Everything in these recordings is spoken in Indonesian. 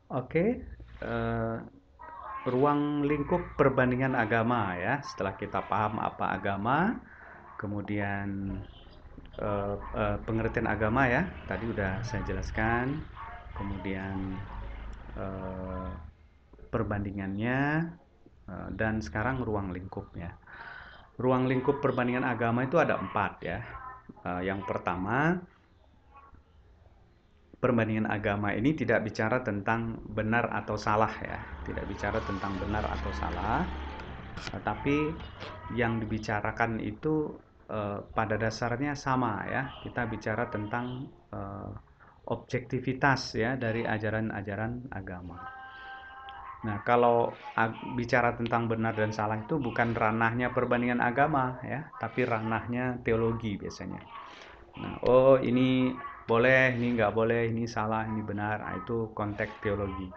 Oke, eh, ruang lingkup perbandingan agama ya. Setelah kita paham apa agama, kemudian pengertian agama ya, tadi udah saya jelaskan. Kemudian eh, perbandingannya dan sekarang ruang lingkupnya. Ruang lingkup perbandingan agama itu ada 4 ya. Yang pertama, perbandingan agama ini tidak bicara tentang benar atau salah ya, tidak bicara tentang benar atau salah, tapi yang dibicarakan itu pada dasarnya sama ya. Kita bicara tentang objektivitas ya dari ajaran-ajaran agama. Nah, kalau bicara tentang benar dan salah itu bukan ranahnya perbandingan agama ya, tapi ranahnya teologi biasanya. Nah, oh ini boleh, ini nggak boleh, ini salah, ini benar. Nah, itu konteks teologi.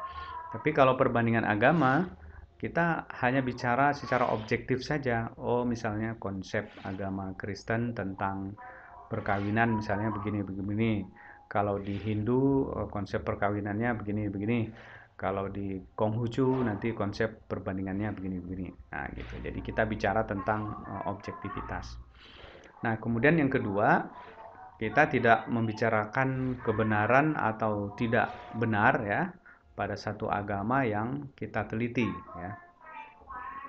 Tapi kalau perbandingan agama, kita hanya bicara secara objektif saja. Oh, misalnya konsep agama Kristen tentang perkawinan misalnya begini-begini. Kalau di Hindu konsep perkawinannya begini-begini. Kalau di Konghucu nanti konsep perbandingannya begini-begini. Nah, gitu. Jadi kita bicara tentang objektivitas. Nah, kemudian yang kedua, kita tidak membicarakan kebenaran atau tidak benar ya pada satu agama yang kita teliti ya.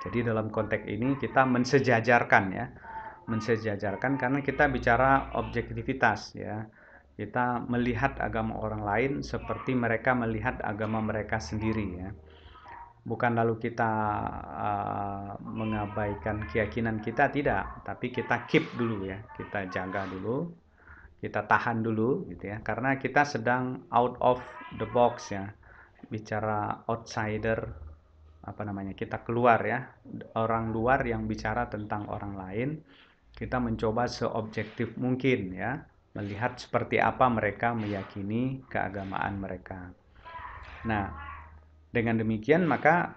Jadi dalam konteks ini kita mensejajarkan ya. Mensejajarkan karena kita bicara objektivitas ya. Kita melihat agama orang lain seperti mereka melihat agama mereka sendiri ya. Bukan lalu kita mengabaikan keyakinan kita, tidak, tapi kita keep dulu ya, kita jaga dulu, kita tahan dulu gitu ya, karena kita sedang out of the box ya, bicara outsider, apa namanya, kita keluar ya, orang luar yang bicara tentang orang lain. Kita mencoba seobjektif mungkin ya, melihat seperti apa mereka meyakini keagamaan mereka. Nah, dengan demikian maka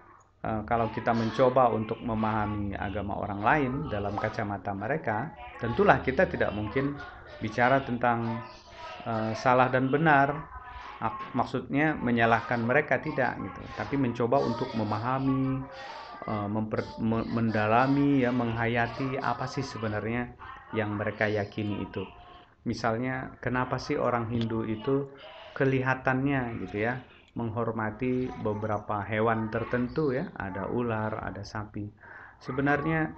kalau kita mencoba untuk memahami agama orang lain dalam kacamata mereka, tentulah kita tidak mungkin bicara tentang salah dan benar. Maksudnya menyalahkan mereka, tidak gitu, tapi mencoba untuk memahami, mendalami ya, menghayati apa sih sebenarnya yang mereka yakini itu. Misalnya kenapa sih orang Hindu itu kelihatannya gitu ya menghormati beberapa hewan tertentu ya, ada ular, ada sapi. Sebenarnya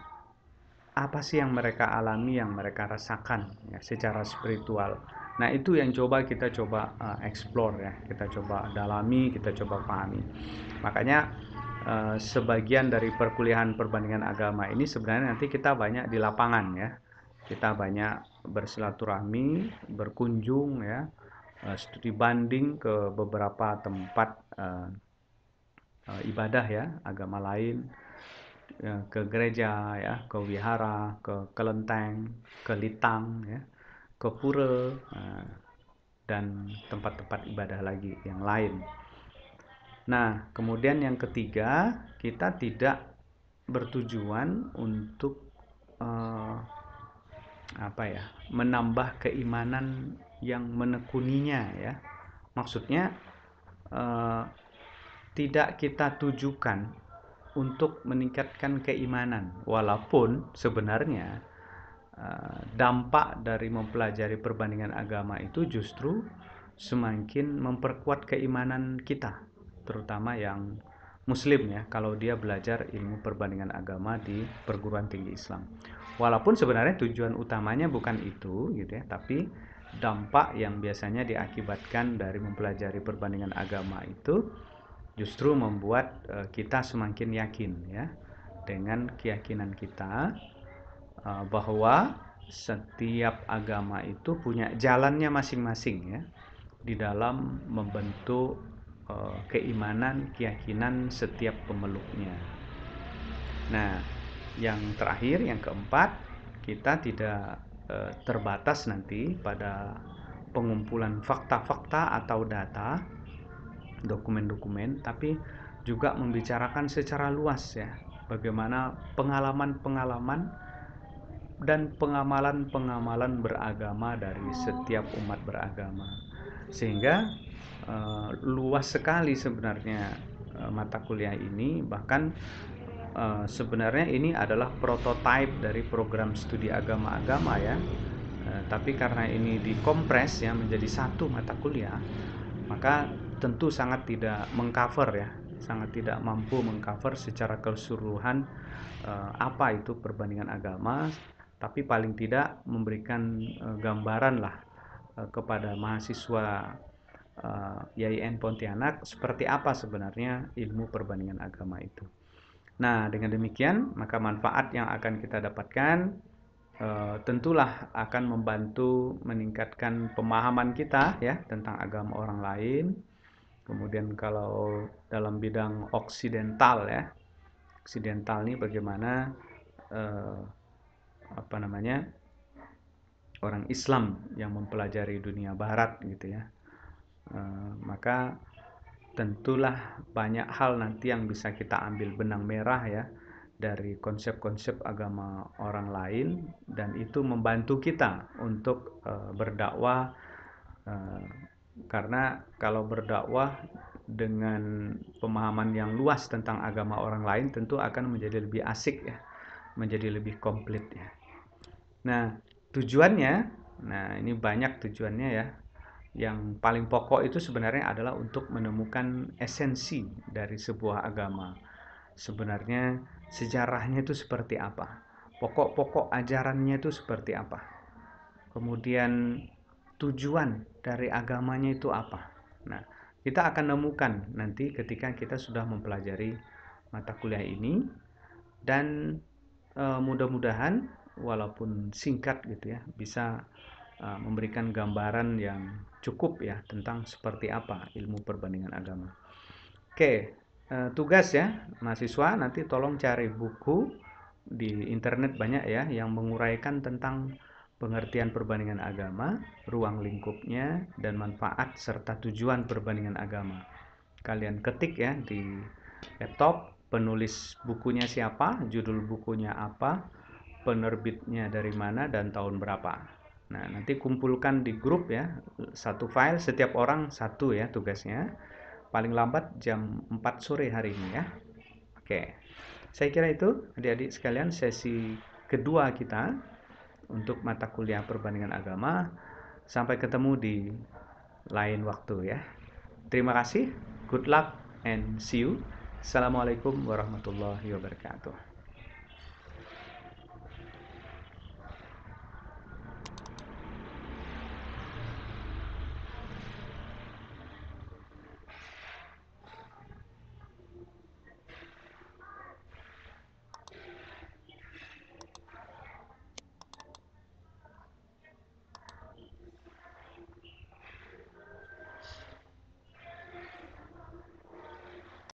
apa sih yang mereka alami, yang mereka rasakan ya secara spiritual. Nah, itu yang kita coba explore ya, kita coba dalami, kita coba pahami. Makanya sebagian dari perkuliahan perbandingan agama ini sebenarnya nanti kita banyak di lapangan ya. Kita banyak bersilaturahmi, berkunjung ya, studi banding ke beberapa tempat ibadah ya, agama lain, ke gereja ya, ke wihara, ke kelenteng, ke litang ya, ke pura, dan tempat-tempat ibadah lagi yang lain. Nah, kemudian yang ketiga, kita tidak bertujuan untuk apa ya, menambah keimanan yang menekuninya ya. Maksudnya tidak kita tujukan untuk meningkatkan keimanan, walaupun sebenarnya dampak dari mempelajari perbandingan agama itu justru semakin memperkuat keimanan kita, terutama yang muslim ya, kalau dia belajar ilmu perbandingan agama di perguruan tinggi Islam. Walaupun sebenarnya tujuan utamanya bukan itu gitu ya, tapi dampak yang biasanya diakibatkan dari mempelajari perbandingan agama itu justru membuat kita semakin yakin ya dengan keyakinan kita bahwa setiap agama itu punya jalannya masing-masing ya di dalam membentuk keimanan, keyakinan setiap pemeluknya. Nah, yang terakhir, yang keempat, kita tidak terbatas nanti pada pengumpulan fakta-fakta atau data, dokumen-dokumen, tapi juga membicarakan secara luas ya, bagaimana pengalaman-pengalaman dan pengamalan-pengamalan beragama dari setiap umat beragama. Sehingga luas sekali sebenarnya mata kuliah ini, bahkan sebenarnya ini adalah prototipe dari program studi agama-agama ya. Tapi karena ini dikompres ya menjadi satu mata kuliah, maka tentu sangat tidak mengcover ya, sangat tidak mampu mengcover secara keseluruhan apa itu perbandingan agama, tapi paling tidak memberikan gambaran lah kepada mahasiswa YIN Pontianak seperti apa sebenarnya ilmu perbandingan agama itu. Nah, dengan demikian, maka manfaat yang akan kita dapatkan tentulah akan membantu meningkatkan pemahaman kita ya tentang agama orang lain. Kemudian kalau dalam bidang oksidental ya, oksidental ini bagaimana eh, apa namanya orang Islam yang mempelajari dunia Barat gitu ya. Maka tentulah banyak hal nanti yang bisa kita ambil benang merah ya dari konsep-konsep agama orang lain, dan itu membantu kita untuk berdakwah, karena kalau berdakwah dengan pemahaman yang luas tentang agama orang lain tentu akan menjadi lebih asik ya, menjadi lebih komplit ya. Nah, tujuannya, nah ini banyak tujuannya ya. Yang paling pokok itu sebenarnya adalah untuk menemukan esensi dari sebuah agama. Sebenarnya sejarahnya itu seperti apa? Pokok-pokok ajarannya itu seperti apa? Kemudian tujuan dari agamanya itu apa? Nah, kita akan nemukan nanti ketika kita sudah mempelajari mata kuliah ini, dan mudah-mudahan walaupun singkat gitu ya bisa memberikan gambaran yang cukup ya tentang seperti apa ilmu perbandingan agama. Oke, tugas ya mahasiswa nanti tolong cari buku di internet banyak ya yang menguraikan tentang pengertian perbandingan agama, ruang lingkupnya, dan manfaat serta tujuan perbandingan agama. Kalian ketik ya di laptop, penulis bukunya siapa, judul bukunya apa, penerbitnya dari mana, dan tahun berapa. Nah, nanti kumpulkan di grup ya, satu file, setiap orang satu ya tugasnya. Paling lambat jam 4 sore hari ini ya. Oke. Saya kira itu adik-adik sekalian sesi kedua kita untuk mata kuliah perbandingan agama. Sampai ketemu di lain waktu ya. Terima kasih. Good luck and see you. Assalamualaikum warahmatullahi wabarakatuh.